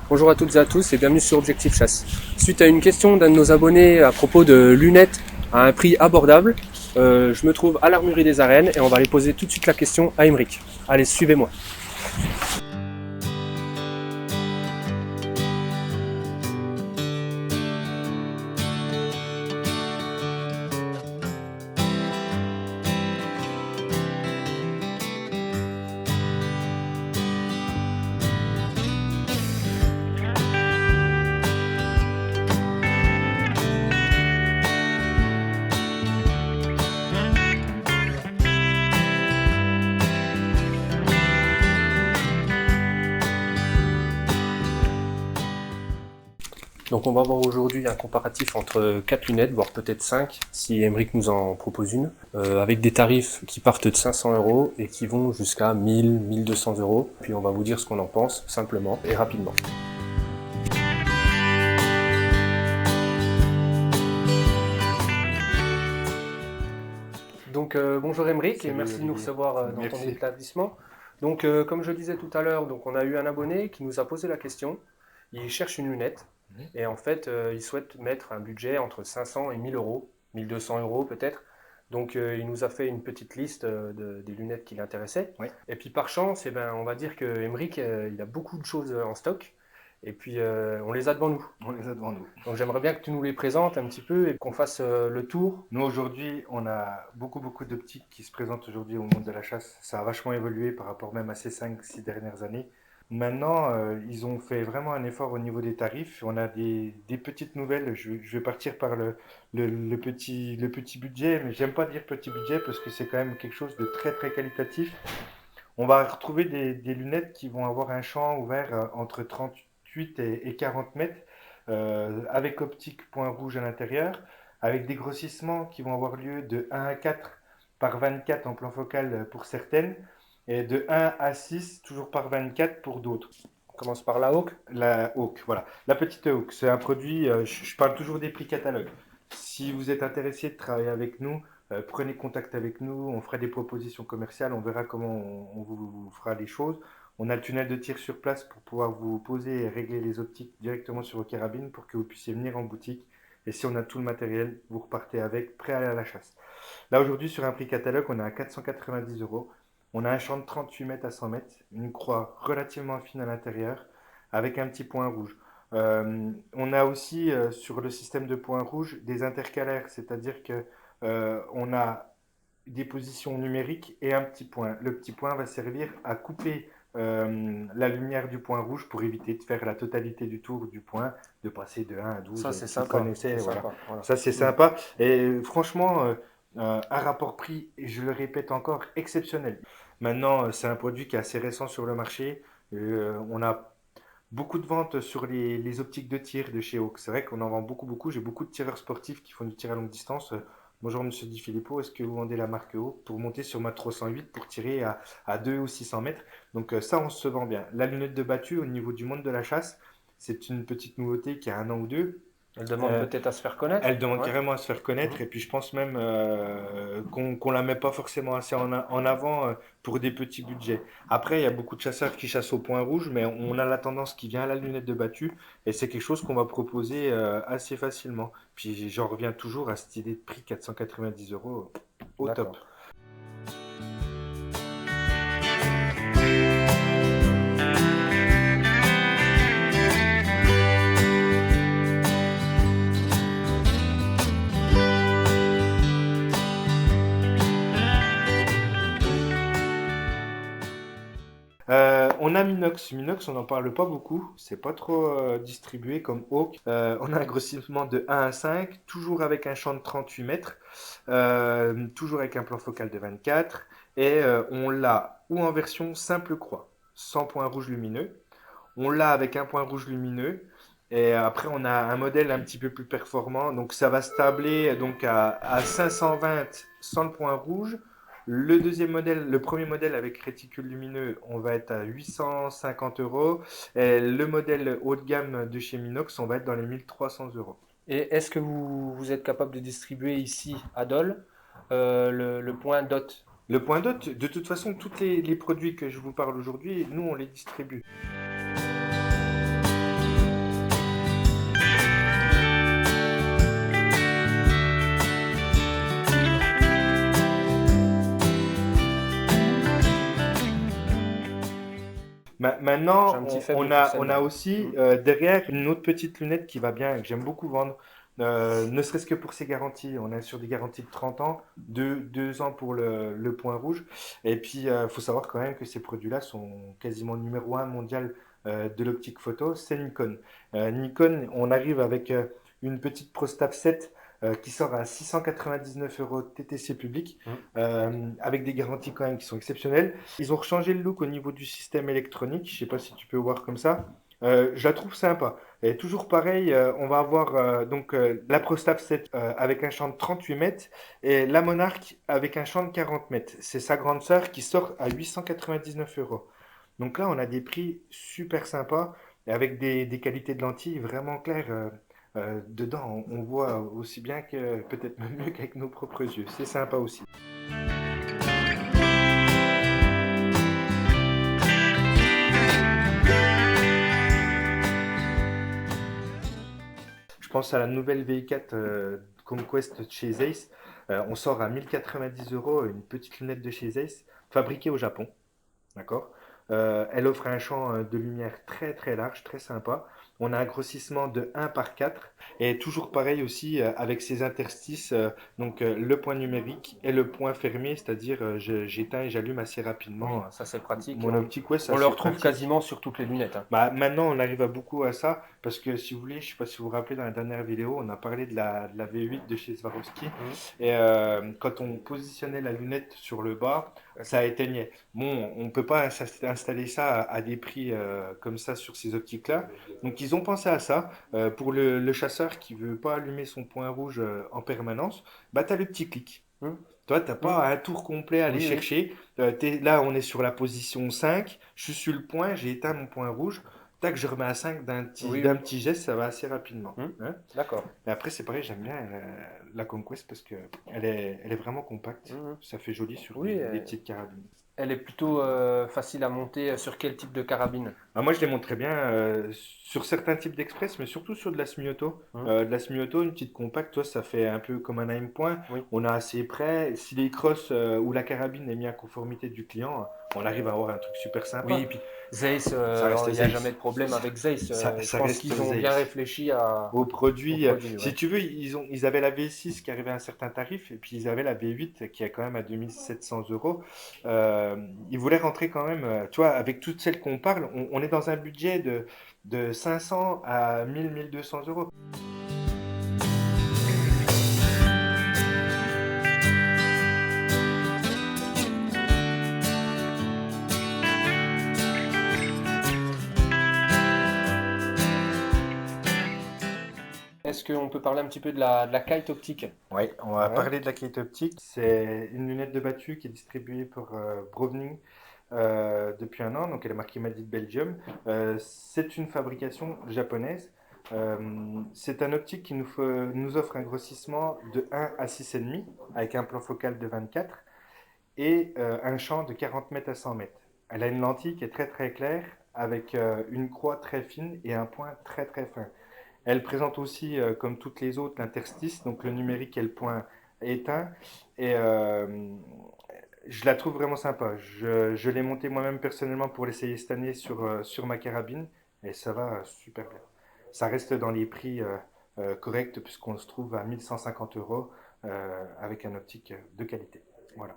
Bonjour à toutes et à tous et bienvenue sur Objectif Chasse. Suite à une question d'un de nos abonnés à propos de lunettes à un prix abordable, je me trouve à l'Armurerie des Arènes et on va aller poser tout de suite la question à Aymeric. Allez, suivez-moi. Donc on va voir aujourd'hui un comparatif entre 4 lunettes, voire peut-être 5, si Aymeric nous en propose une, avec des tarifs qui partent de 500 € et qui vont jusqu'à 1000, 1200 €. Puis on va vous dire ce qu'on en pense, simplement et rapidement. Donc bonjour Aymeric et Salut merci de nous Olivier. recevoir dans ton Merci. établissement. Donc comme je disais tout à l'heure, donc on a eu un abonné qui nous a posé la question. Il cherche une lunette Mhm. et en fait il souhaite mettre un budget entre 500 et 1000 €, 1200 € peut-être. Donc il nous a fait une petite liste des lunettes qui l'intéressaient. Oui, Et puis par chance, eh ben, on va dire que Aymeric il a beaucoup de choses en stock et puis on les a devant nous. on les a devant nous. Donc j'aimerais bien que tu nous les présentes un petit peu et qu'on fasse le tour. Nous, aujourd'hui, on a beaucoup d'optiques qui se présentent aujourd'hui au monde de la chasse. Ça a vachement évolué par rapport même à ces 5 6 dernières années. Maintenant, ils ont fait vraiment un effort au niveau des tarifs. On a des petites nouvelles. Je vais partir par le petit budget, mais j'aime pas dire petit budget parce que c'est quand même quelque chose de très qualitatif. On va retrouver des lunettes qui vont avoir un champ ouvert entre 38 et 40 mètres, avec optique point rouge à l'intérieur, avec des grossissements qui vont avoir lieu de 1 à 4 par 24 en plan focal pour certaines, et de 1 à 6 toujours par 24 pour d'autres. On commence par la Hawk. La Hawk, voilà. La petite Hawk, c'est un produit, je parle toujours des prix catalogue. Si vous êtes intéressé de travailler avec nous, prenez contact avec nous, on fera des propositions commerciales, on verra comment on vous fera les choses. On a le tunnel de tir sur place pour pouvoir vous poser et régler les optiques directement sur vos carabines pour que vous puissiez venir en boutique. Et si on a tout le matériel, vous repartez avec, prêt à aller à la chasse. Là aujourd'hui, sur un prix catalogue, on est à 490 euros. On a un champ de 38 mètres à 100 mètres, une croix relativement fine à l'intérieur, avec un petit point rouge. On a aussi sur le système de points rouges des intercalaires, c'est-à-dire que on a des positions numériques et un petit point. Le petit point va servir à couper la lumière du point rouge pour éviter de faire la totalité du tour du point, de passer de 1 à 12. Ça c'est Si vous sympa. connaissez, C'est voilà. sympa. Voilà. Ça, c'est sympa. Et franchement, un rapport prix, et je le répète encore, exceptionnel. Maintenant, c'est un produit qui est assez récent sur le marché. On a beaucoup de ventes sur les optiques de tir de chez Hawk. C'est vrai qu'on en vend beaucoup. J'ai beaucoup de tireurs sportifs qui font du tir à longue distance. Bonjour Monsieur Di Filippo, est-ce que vous vendez la marque Hawk pour monter sur ma 308 pour tirer à 2 ou 600 mètres? Donc ça, on se vend bien. La lunette de battue au niveau du monde de la chasse, c'est une petite nouveauté qui a 1 an ou 2. Elle demande Euh, peut-être à se faire connaître. Elle demande Ouais. carrément à se faire connaître Mhm. et puis je pense même qu'on la met pas forcément assez en avant pour des petits budgets. Après, il y a beaucoup de chasseurs qui chassent au point rouge, mais on a la tendance qui vient à la lunette de battue et c'est quelque chose qu'on va proposer assez facilement. Puis j'en reviens toujours à cette idée de prix 490 euros au top. D'accord. On a Minox. Minox, on n'en parle pas beaucoup. C'est pas trop distribué comme Hawk. On a un grossissement de 1 à 5, toujours avec un champ de 38 mètres, toujours avec un plan focal de 24. Et on l'a ou en version simple croix, sans point rouge lumineux. On l'a avec un point rouge lumineux. Et après, on a un modèle un petit peu plus performant. Donc, ça va se tabler donc à 520 sans le point rouge. Le deuxième modèle, le premier modèle avec réticule lumineux, on va être à 850 euros. Et le modèle haut de gamme de chez Minox, on va être dans les 1300 euros. Et est-ce que vous êtes capable de distribuer ici à Dole le point DOT? Le point dot, de toute façon, tous les produits que je vous parle aujourd'hui, nous, on les distribue. Ma- J'ai Maintenant, un petit on, faible on pour a, on a celle-là. aussi Mm. derrière une autre petite lunette qui va bien et que j'aime beaucoup vendre, ne serait-ce que pour ses garanties. On est sur des garanties de 30 ans, 2 ans pour le point rouge. Et puis, il faut savoir quand même que ces produits-là sont quasiment numéro un mondial de l'optique photo, c'est Nikon. Nikon, on arrive avec une petite ProStaff 7 qui sort à 699 euros TTC public, Mm. avec des garanties quand même qui sont exceptionnelles. Ils ont changé le look au niveau du système électronique. Je sais pas si tu peux voir comme ça. Je la trouve sympa. Et toujours pareil, on va avoir la ProStaff 7 avec un champ de 38 mètres et la Monarch avec un champ de 40 mètres. C'est sa grande sœur qui sort à 899 euros. Donc là, on a des prix super sympas et avec des qualités de lentilles vraiment claires. Dedans, on voit aussi bien que peut-être même mieux qu'avec nos propres yeux. C'est sympa aussi. Je pense à la nouvelle VI4 Conquest de chez Zeiss. On sort à 1090 euros une petite lunette de chez Zeiss, fabriquée au Japon. D'accord. Elle offre un champ de lumière très très large, très sympa. On a un grossissement de 1 par 4 et toujours pareil aussi avec ces interstices, le point numérique et le point fermé, c'est-à-dire j'éteins et j'allume assez Oui, rapidement ça c'est pratique. mon optique. Ouais, c'est On le assez retrouve pratique. quasiment sur toutes les lunettes, hein. Bah, maintenant, on arrive à beaucoup à ça parce que si vous voulez, je sais pas si vous vous rappelez dans la dernière vidéo, on a parlé de la V8 de chez Swarovski Mm. et quand on positionnait la lunette sur le bas, ça éteignait. Bon, on peut pas installer ça à des prix comme ça sur ces optiques-là. Donc, ils ont pensé à ça pour le chasseur qui veut pas allumer son point rouge en permanence. Bah, t'as le petit clic. Mm. Toi, t'as Mm. pas un tour complet à aller Oui, oui. chercher. Là, on est sur la position 5. Je suis sur le point, j'ai éteint mon point rouge. Tac, je remets à 5 d'un petit, Oui, d'un oui. petit geste, ça va assez rapidement. Mm. Hein. D'accord. Mais après, c'est pareil, j'aime bien la Conquest parce que elle est vraiment compacte. Mm. Ça fait joli sur Oui, des petites carabines. elle est plutôt facile à monter sur quel type de carabine? Ah, moi, je les montre très bien sur certains types d'express, mais surtout sur de la semi-auto. Mm. De la semi-auto, une petite compacte, toi, ça fait un peu comme un aim point. Oui. On a assez près. Si les crosses ou la carabine est mis à conformité du client, on arrive à avoir un truc super Oui, sympa. et puis Zeiss, Ça reste il n'y a jamais Zeiss. de problème avec Zeiss. Ça, Je ça pense reste qu'ils ont bien Zeiss. réfléchi Au au produit, produit, si ouais. tu veux, ils avaient la V6 qui arrivait à un certain tarif, et puis ils avaient la V8 qui est quand même à 2700 euros. Ils voulaient rentrer quand même, tu vois, avec toutes celles qu'on parle, on est dans un budget de 500 à 1000, 1200 euros. Est-ce qu'on peut parler un petit peu de la kite optique? Oui, on va Ouais. parler de la Kate Optique. C'est une lunette de battue qui est distribuée par Browning depuis un an, donc elle est marquée Made in Belgium. C'est une fabrication japonaise. C'est un optique qui nous offre un grossissement de 1 à 6,5 avec un plan focal de 24 et un champ de 40 mètres à 100 mètres. Elle a une lentille qui est très très claire avec une croix très fine et un point très très fin. Elle présente aussi, comme toutes les autres, l'interstice, donc le numérique et le point éteint. Et je la trouve vraiment sympa. Je l'ai montée moi-même personnellement pour l'essayer cette année sur ma carabine et ça va super bien. Ça reste dans les prix corrects puisqu'on se trouve à 1150 euros avec un optique de qualité. Voilà.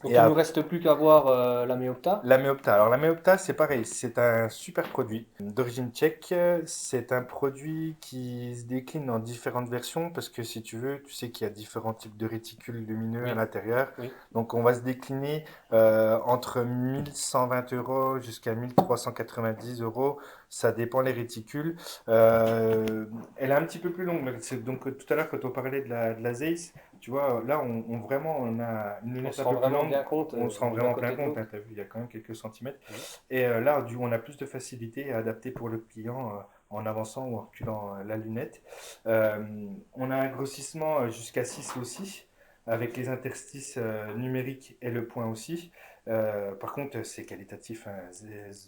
Donc Et il nous après, reste plus qu'à voir la Meopta. la Meopta. Alors la Meopta, c'est pareil, c'est un super produit d'origine tchèque. C'est un produit qui se décline en différentes versions parce que si tu veux, tu sais qu'il y a différents types de réticules lumineux à Oui, l'intérieur. oui. Donc on va se décliner entre 1120 euros jusqu'à 1390 euros. Ça dépend les réticules. Elle est un petit peu plus longue. Donc tout à l'heure quand on parlait de la Zeiss, tu vois, là vraiment on a une On lunette se un rend peu plus vraiment longue. bien compte On se rend d'un vraiment plein côté de compte, hein, l'autre. t'as vu, il y a quand même quelques centimètres. Oui. Et là, on a plus de facilité à adapter pour le client en avançant ou en reculant la lunette. On a un grossissement jusqu'à 6 aussi, avec les interstices numériques et le point aussi. Par contre, c'est qualitatif, hein.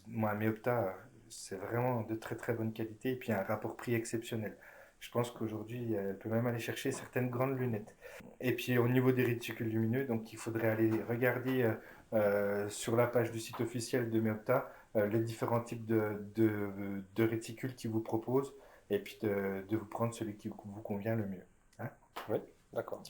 Moi, Meopta, c'est vraiment de très très bonne qualité et puis un rapport prix exceptionnel. Je pense qu'aujourd'hui, elle peut même aller chercher certaines grandes lunettes. Et puis au niveau des réticules lumineux, donc il faudrait aller regarder sur la page du site officiel de Meopta les différents types de réticules qu'ils vous proposent et puis de vous prendre celui qui vous convient le mieux. Hein. Oui, d'accord.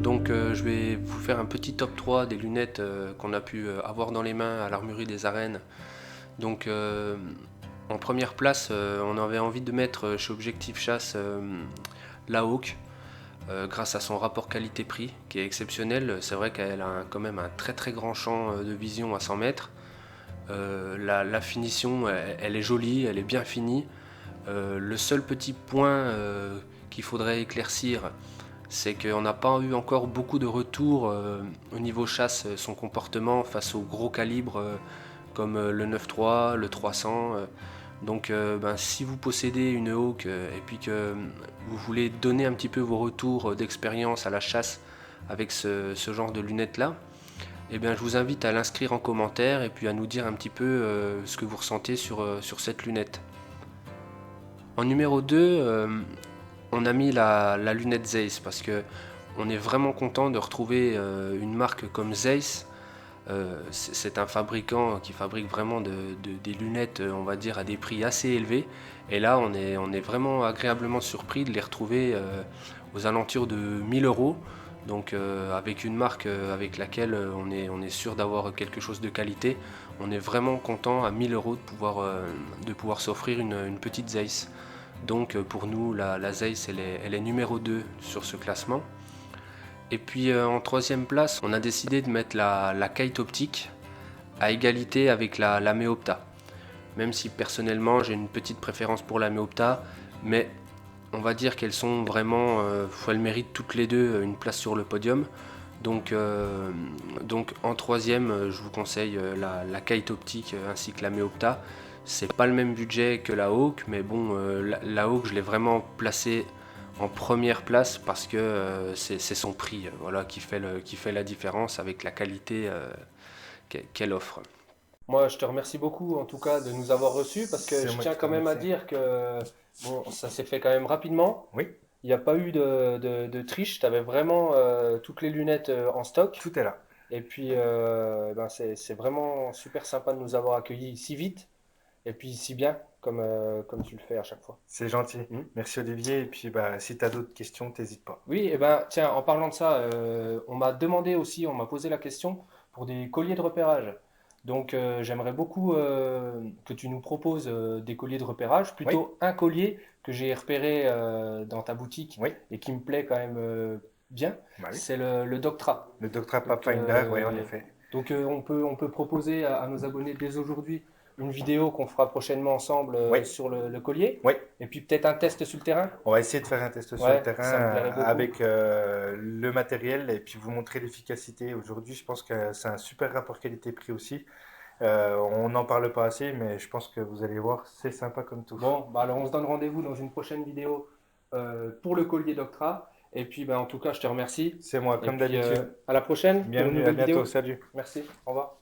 Donc je vais vous faire un petit top 3 des lunettes qu'on a pu avoir dans les mains à l'Armurerie des Arènes. Donc en première place, on avait envie de mettre chez Objectif Chasse la Hawk, grâce à son rapport qualité-prix qui est exceptionnel. C'est vrai qu'elle a quand même un très très grand champ de vision à 100 mètres. La finition, elle est jolie, elle est bien finie. Le seul petit point qu'il faudrait éclaircir, c'est qu'on n'a pas eu encore beaucoup de retours au niveau chasse, son comportement face au gros calibre comme le 9.3, le 300. Donc si vous possédez une Hawk et puis que vous voulez donner un petit peu vos retours d'expérience à la chasse avec ce genre de lunettes là, eh bien, je vous invite à l'inscrire en commentaire et puis à nous dire un petit peu ce que vous ressentez sur cette lunette. En numéro 2, on a mis la lunette Zeiss parce que on est vraiment content de retrouver une marque comme Zeiss. C'est un fabricant qui fabrique vraiment des lunettes, on va dire, à des prix assez élevés. Et là, on est vraiment agréablement surpris de les retrouver aux alentours de 1000 euros. Donc avec une marque avec laquelle on est sûr d'avoir quelque chose de qualité, on est vraiment content à 1000 euros de pouvoir s'offrir une petite Zeiss. Donc pour nous, la Zeiss, elle est numéro 2 sur ce classement. Et puis en troisième place, on a décidé de mettre la Kite optique à égalité avec la Meopta. Même si personnellement j'ai une petite préférence pour la Meopta, mais on va dire qu'elles sont vraiment, elles méritent toutes les deux une place sur le podium. Donc en troisième, je vous conseille la Kite optique ainsi que la Meopta. C'est pas le même budget que la Hawk, mais bon, la Hawk, je l'ai vraiment placée en première place parce que c'est son prix voilà, qui fait la différence avec la qualité qu'elle offre. Moi, je te remercie beaucoup en tout cas de nous avoir reçus parce que C'est je moi tiens qui te quand même à remercie. dire que bon, ça s'est fait quand même rapidement. Oui, Il n'y a pas eu de triche. Tu avais vraiment toutes les lunettes en stock. tout est là. Et puis, c'est vraiment super sympa de nous avoir accueillis si vite et puis si bien comme tu le fais à chaque fois. C'est gentil. Mm. Merci Olivier. Et puis bah, si tu as d'autres questions, t'hésites pas. Oui, et ben tiens, en parlant de ça, on m'a demandé aussi, on m'a posé la question pour des colliers de repérage. Donc j'aimerais beaucoup que tu nous proposes des colliers de repérage, Oui, plutôt un collier que j'ai repéré dans ta boutique oui, et qui me plaît quand même bien, bah oui. c'est le Doctra. Le Doctra Donc, Pathfinder, oui, en effet. on peut proposer à nos abonnés dès aujourd'hui une vidéo qu'on fera prochainement ensemble Oui, sur le collier, oui. et puis peut-être un test sur le terrain. On va essayer de faire un test sur le Ouais, terrain ça me plairait beaucoup. avec le matériel et puis vous montrer l'efficacité. Aujourd'hui, je pense que c'est un super rapport qualité-prix aussi. On n'en parle pas assez, mais je pense que vous allez voir, c'est sympa comme tout. Bon, bah alors on se donne rendez-vous dans une prochaine vidéo pour le collier Doctra. Et puis en tout cas, je te remercie. C'est moi, Et comme puis d'habitude. à la prochaine pour une Bienvenue, à nouvelle bientôt, vidéo. salut. Merci, au revoir.